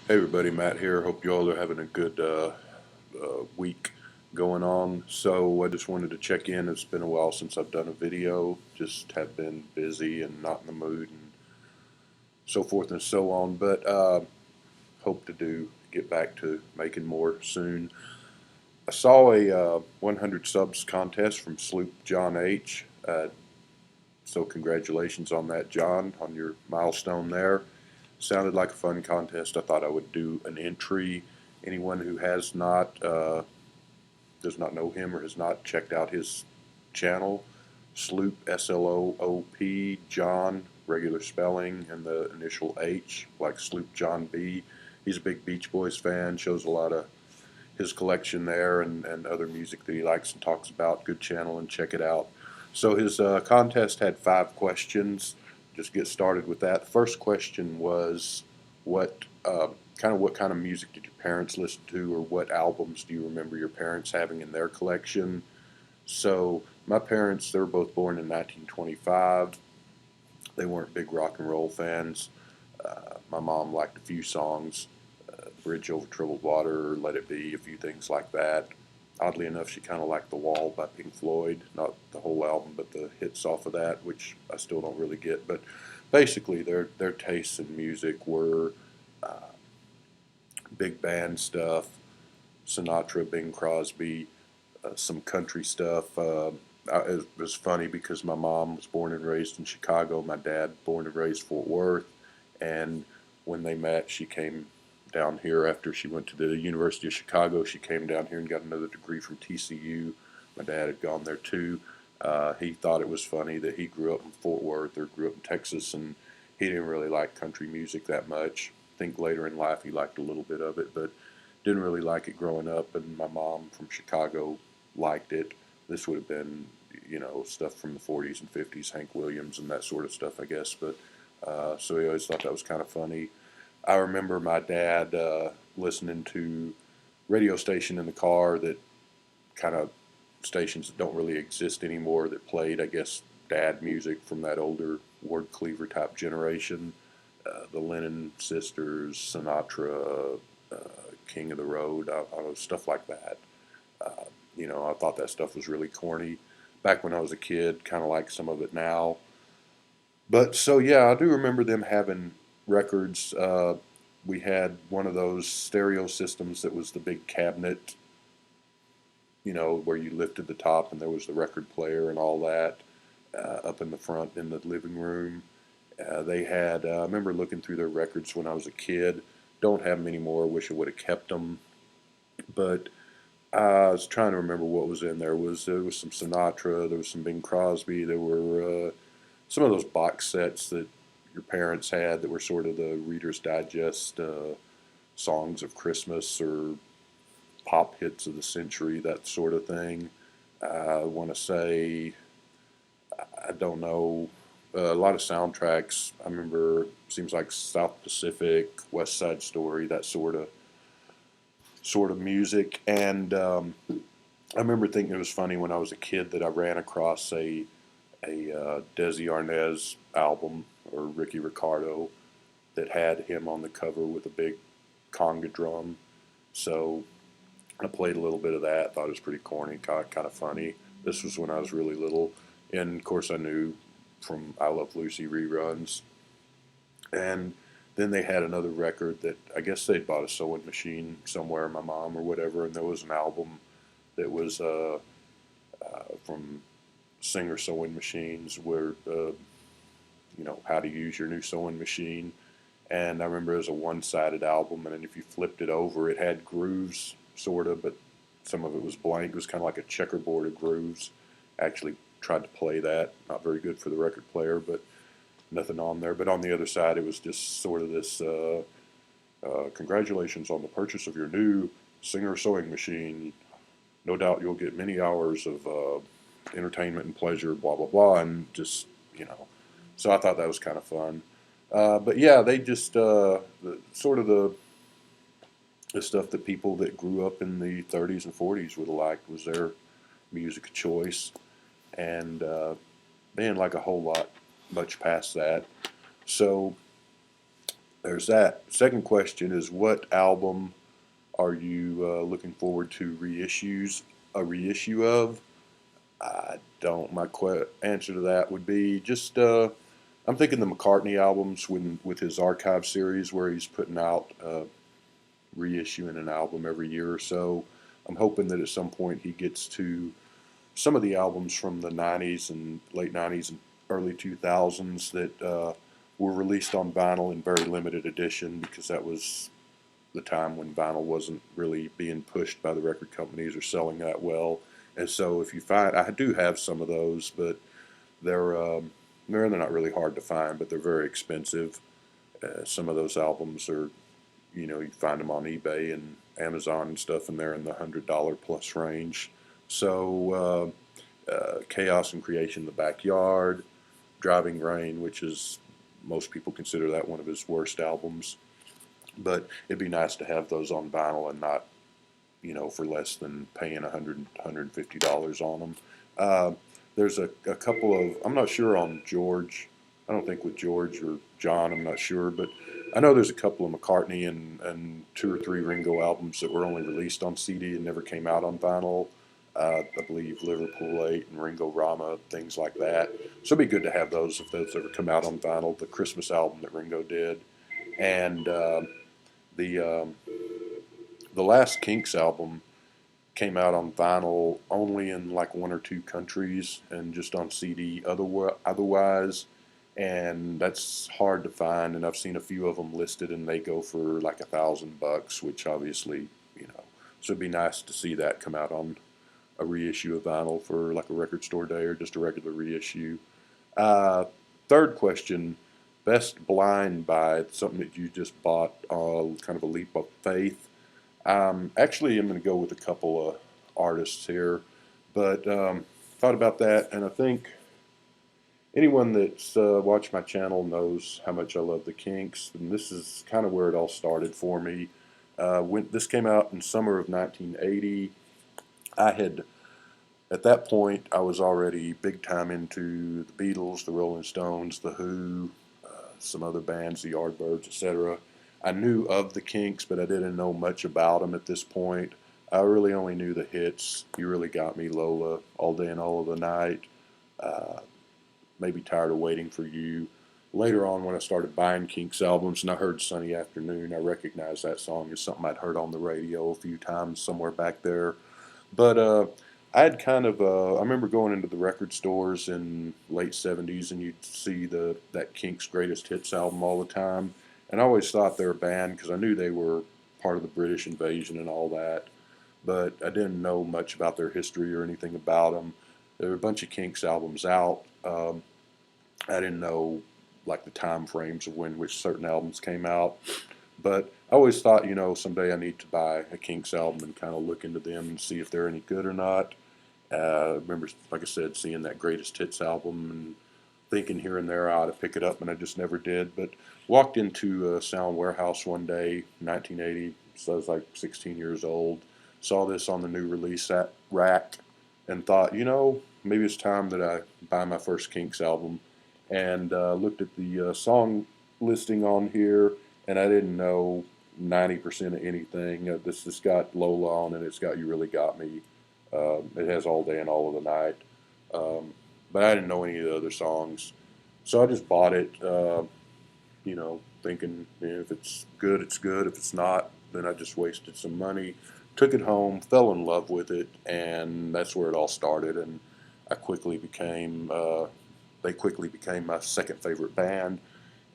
Hey everybody, Matt here. Hope you all are having a good week going on. So I just wanted to check in. It's been a while since I've done a video. Just have been busy and not in the mood and so forth and so on. But hope to get back to making more soon. I saw a 100 subs contest from Sloop John H. So congratulations on that, John, on your milestone there. Sounded like a fun contest. I thought I would do an entry. Anyone who has not does not know him or has not checked out his channel, Sloop Sloop John, regular spelling and the initial H, like Sloop John B. He's a big Beach Boys fan. Shows a lot of his collection there and other music that he likes and talks about. Good channel, and check it out. So his contest had 5 questions. Just get started with that. The first question was, what what kind of music did your parents listen to, or what albums do you remember your parents having in their collection? So my parents, they were both born in 1925. They weren't big rock and roll fans. My mom liked a few songs, Bridge Over Troubled Water, Let It Be, a few things like that. Oddly enough, she kind of liked The Wall by Pink Floyd, not the whole album, but the hits off of that, which I still don't really get. But basically, their tastes in music were uh, big band stuff, Sinatra, Bing Crosby, some country stuff. It was funny because my mom was born and raised in Chicago, my dad born and raised Fort Worth, and when they met, she came down here after she went to the University of Chicago. She came down here and got another degree from TCU. My dad had gone there too. He thought it was funny that he grew up in Fort Worth or grew up in Texas, and he didn't really like country music that much. I think later in life he liked a little bit of it, but didn't really like it growing up. And my mom from Chicago liked it. This would have been, stuff from the 40s and 50s, Hank Williams and that sort of stuff, I guess. But so he always thought that was kind of funny. I remember my dad listening to radio station in the car, that kind of stations that don't really exist anymore, that played, I guess, dad music from that older Ward Cleaver type generation. The Lennon Sisters, Sinatra, uh, King of the Road, stuff like that. Uh, I thought that stuff was really corny back when I was a kid, kind of like some of it now. But so, yeah, I do remember them having records. We had one of those stereo systems that was the big cabinet, where you lifted the top and there was the record player and all that, up in the front in the living room. They had, I remember looking through their records when I was a kid. Don't have them anymore. Wish I would have kept them. But I was trying to remember what was in there. There was some Sinatra, there was some Bing Crosby, there were some of those box sets that your parents had that were sort of the Reader's Digest songs of Christmas or pop hits of the century, that sort of thing. I want to say, I don't know, a lot of soundtracks. I remember, seems like South Pacific, West Side Story, that sort of music. And I remember thinking it was funny when I was a kid that I ran across a Desi Arnaz album, or Ricky Ricardo, that had him on the cover with a big conga drum. So I played a little bit of that. Thought it was pretty corny, kind of funny. This was when I was really little, and of course I knew from I Love Lucy reruns. And then they had another record that I guess they'd bought a sewing machine somewhere, my mom or whatever, and there was an album that was from Singer Sewing Machines, where how to use your new sewing machine. And I remember it was a one-sided album, and then if you flipped it over, it had grooves, sort of, but some of it was blank. It was kind of like a checkerboard of grooves. Actually tried to play that. Not very good for the record player, but nothing on there. But on the other side, it was just sort of this, congratulations on the purchase of your new Singer sewing machine. No doubt you'll get many hours of entertainment and pleasure, blah, blah, blah, and just, So I thought that was kind of fun. But yeah, they just sort of the stuff that people that grew up in the 30s and 40s would have liked was their music choice, and they didn't like a whole lot much past that. So there's that. Second question is, what album are you looking forward to a reissue of? I don't. My answer to that would be just I'm thinking the McCartney albums with his archive series where he's putting out reissuing an album every year or so. I'm hoping that at some point he gets to some of the albums from the 90s and late 90s and early 2000s that were released on vinyl in very limited edition, because that was the time when vinyl wasn't really being pushed by the record companies or selling that well. And so if you find, I do have some of those, but they're they're not really hard to find, but they're very expensive. Some of those albums are, you find them on eBay and Amazon and stuff, and they're in the $100 plus range. So Chaos and Creation in the Backyard, Driving Rain, which is, most people consider that one of his worst albums. But it'd be nice to have those on vinyl and not, for less than paying $150 on them. There's a couple of, I'm not sure on George. I don't think with George or John, I'm not sure, but I know there's a couple of McCartney and two or three Ringo albums that were only released on CD and never came out on vinyl. I believe Liverpool 8 and Ringo Rama, things like that. So it'd be good to have those if those ever come out on vinyl. The Christmas album that Ringo did, and the the last Kinks album came out on vinyl only in like one or two countries and just on CD otherwise. And that's hard to find. And I've seen a few of them listed and they go for like $1,000, which obviously, so it'd be nice to see that come out on a reissue of vinyl for like a record store day or just a regular reissue. Uh, Third question, best blind buy, something that you just bought, kind of a leap of faith. Actually, I'm going to go with a couple of artists here, but thought about that, and I think anyone that's watched my channel knows how much I love the Kinks, and this is kind of where it all started for me. When this came out in summer of 1980, I had, at that point, I was already big time into the Beatles, the Rolling Stones, the Who, some other bands, the Yardbirds, etc. I knew of the Kinks, but I didn't know much about them at this point. I really only knew the hits. You Really Got Me, Lola, All Day and All of the Night, uh, maybe Tired of Waiting for You. Later on, when I started buying Kinks albums and I heard Sunny Afternoon, I recognized that song as something I'd heard on the radio a few times somewhere back there. But I had kind of, I remember going into the record stores in late 70s and you'd see that Kinks Greatest Hits album all the time. And I always thought they were a band because I knew they were part of the British invasion and all that. But I didn't know much about their history or anything about them. There were a bunch of Kinks albums out. I didn't know like the time frames of when which certain albums came out. But I always thought, someday I need to buy a Kinks album and kind of look into them and see if they're any good or not. I remember, like I said, seeing that Greatest Hits album and thinking here and there I ought to pick it up, and I just never did. But walked into a Sound Warehouse one day, 1980, so I was like 16 years old, saw this on the new release at rack, and thought, maybe it's time that I buy my first Kinks album. And looked at the song listing on here, and I didn't know 90% of anything. This has got Lola on it. It's got You Really Got Me. It has All Day and All of the Night. But I didn't know any of the other songs. So I just bought it, thinking, if it's good, it's good. If it's not, then I just wasted some money. Took it home, fell in love with it, and that's where it all started. And I quickly became, they quickly became my second favorite band,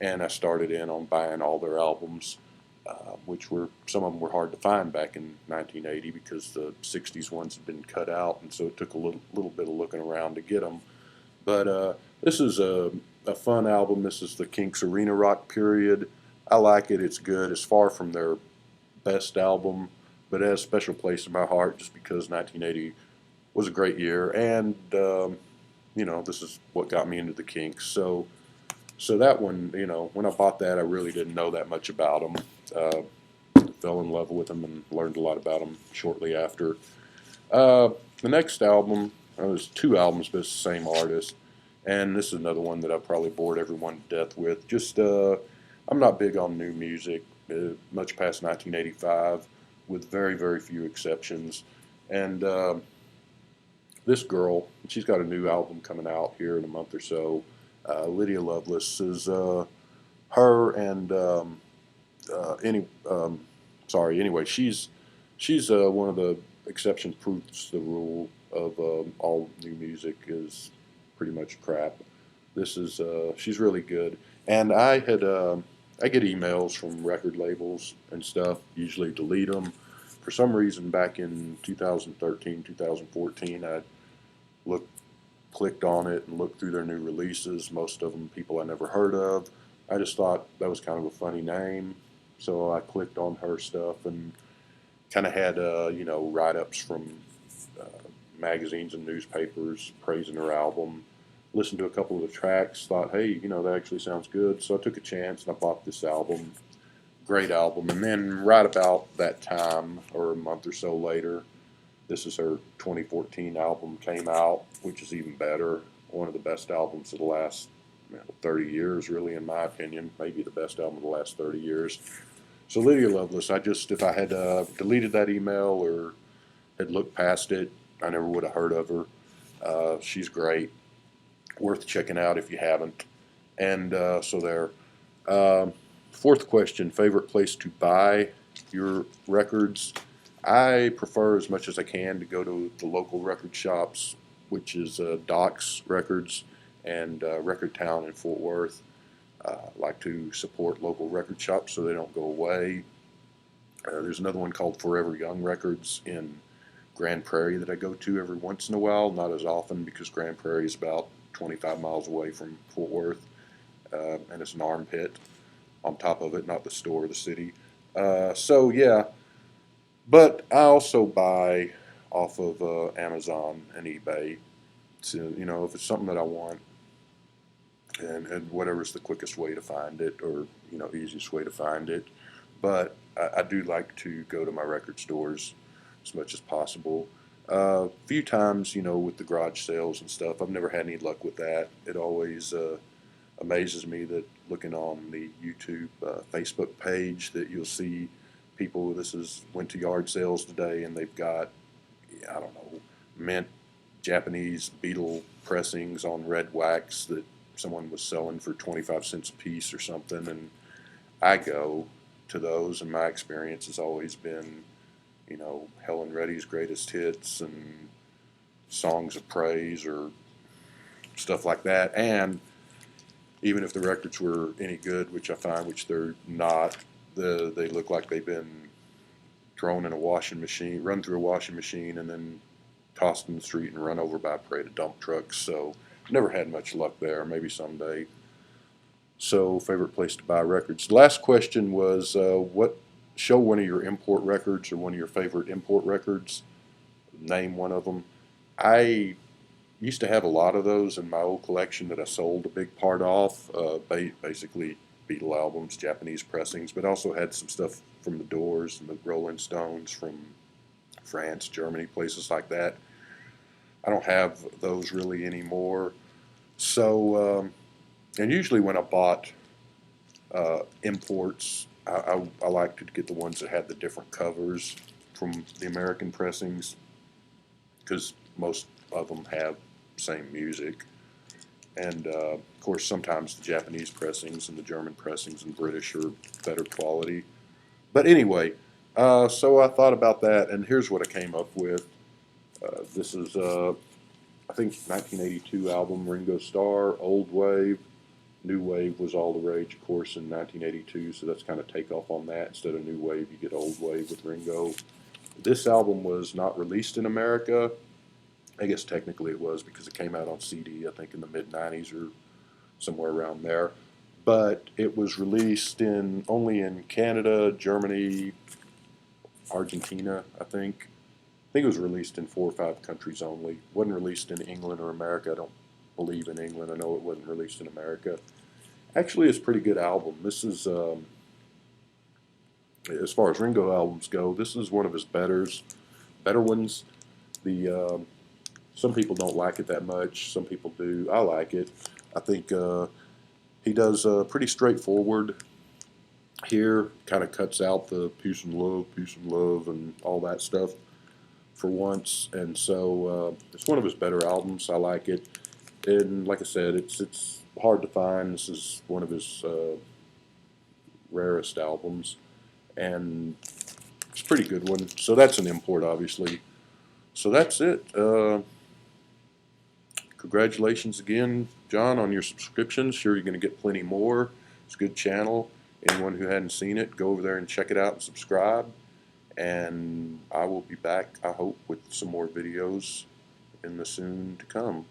and I started in on buying all their albums, which were, some of them were hard to find back in 1980 because the 60s ones had been cut out, and so it took a little bit of looking around to get them. But this is a fun album. This is the Kinks Arena Rock period. I like it. It's good. It's far from their best album, but it has a special place in my heart just because 1980 was a great year, and this is what got me into the Kinks. So that one, when I bought that, I really didn't know that much about them. Fell in love with them and learned a lot about them shortly after. The next album, it was two albums, but it's the same artist, and this is another one that I probably bored everyone to death with. Just I'm not big on new music, much past 1985, with very, very few exceptions. And this girl, she's got a new album coming out here in a month or so. Lydia Lovelace is her and any sorry. Anyway, she's one of the exception proofs the rule of all new music is pretty much crap. This is she's really good, and I get emails from record labels and stuff. Usually delete them. For some reason, back in 2013, 2014, I looked clicked on it and looked through their new releases. Most of them people I never heard of. I just thought that was kind of a funny name, so I clicked on her stuff and kind of had write-ups from uh, magazines and newspapers praising her album. Listened to a couple of the tracks, thought, hey, that actually sounds good. So I took a chance and I bought this album. Great album. And then right about that time, or a month or so later, this is her 2014 album came out, which is even better. One of the best albums of the last 30 years, really, in my opinion. Maybe the best album of the last 30 years. So Lydia Lovelace, if I had deleted that email or had looked past it, I never would have heard of her. She's great, worth checking out if you haven't. And so there. Fourth question: favorite place to buy your records? I prefer as much as I can to go to the local record shops, which is Doc's Records and Record Town in Fort Worth. Like to support local record shops so they don't go away. There's another one called Forever Young Records in Grand Prairie that I go to every once in a while, not as often because Grand Prairie is about 25 miles away from Fort Worth, and it's an armpit on top of it, not the store, the city. So yeah, but I also buy off of Amazon and eBay. So, if it's something that I want, and whatever's the quickest way to find it, or easiest way to find it. But I do like to go to my record stores as much as possible. A few times, with the garage sales and stuff, I've never had any luck with that. It always amazes me that looking on the YouTube Facebook page that you'll see people. This is went to yard sales today, and they've got, I don't know, mint Japanese beetle pressings on red wax that someone was selling for 25 cents a piece or something. And I go to those, and my experience has always been, Helen Reddy's greatest hits and songs of praise or stuff like that. And even if the records were any good, which I find, which they're not, they look like they've been thrown in a washing machine, run through a washing machine, and then tossed in the street and run over by a parade of dump trucks. So never had much luck there. Maybe someday. So favorite place to buy records. The last question was what show one of your import records or one of your favorite import records. Name one of them. I used to have a lot of those in my old collection that I sold a big part off. Basically Beatle albums, Japanese pressings, but also had some stuff from the Doors and the Rolling Stones from France, Germany, places like that. I don't have those really anymore. So, and usually when I bought imports, I like to get the ones that had the different covers from the American pressings because most of them have same music. And of course, sometimes the Japanese pressings and the German pressings and British are better quality. But anyway, so I thought about that, and here's what I came up with. This is, I think, 1982 album, Ringo Starr, Old Wave. New Wave was all the rage, of course, in 1982, so that's kind of takeoff on that. Instead of New Wave, you get Old Wave with Ringo. This album was not released in America. I guess technically it was because it came out on CD, I think, in the mid-90s or somewhere around there. But it was released only in Canada, Germany, Argentina, I think. I think it was released in 4 or 5 countries only. It wasn't released in England or America. I don't believe in England. I know it wasn't released in America. Actually, it's a pretty good album. This is, as far as Ringo albums go, this is one of his better ones. The Some people don't like it that much. Some people do. I like it. I think he does pretty straightforward here. Kind of cuts out the peace and love, and all that stuff for once. And so it's one of his better albums. I like it. And like I said, it's hard to find. This is one of his rarest albums, and it's a pretty good one. So that's an import, obviously. So that's it. Congratulations again, John, on your subscription. Sure, you're going to get plenty more. It's a good channel. Anyone who hadn't seen it, go over there and check it out and subscribe. And I will be back, I hope, with some more videos in the soon to come.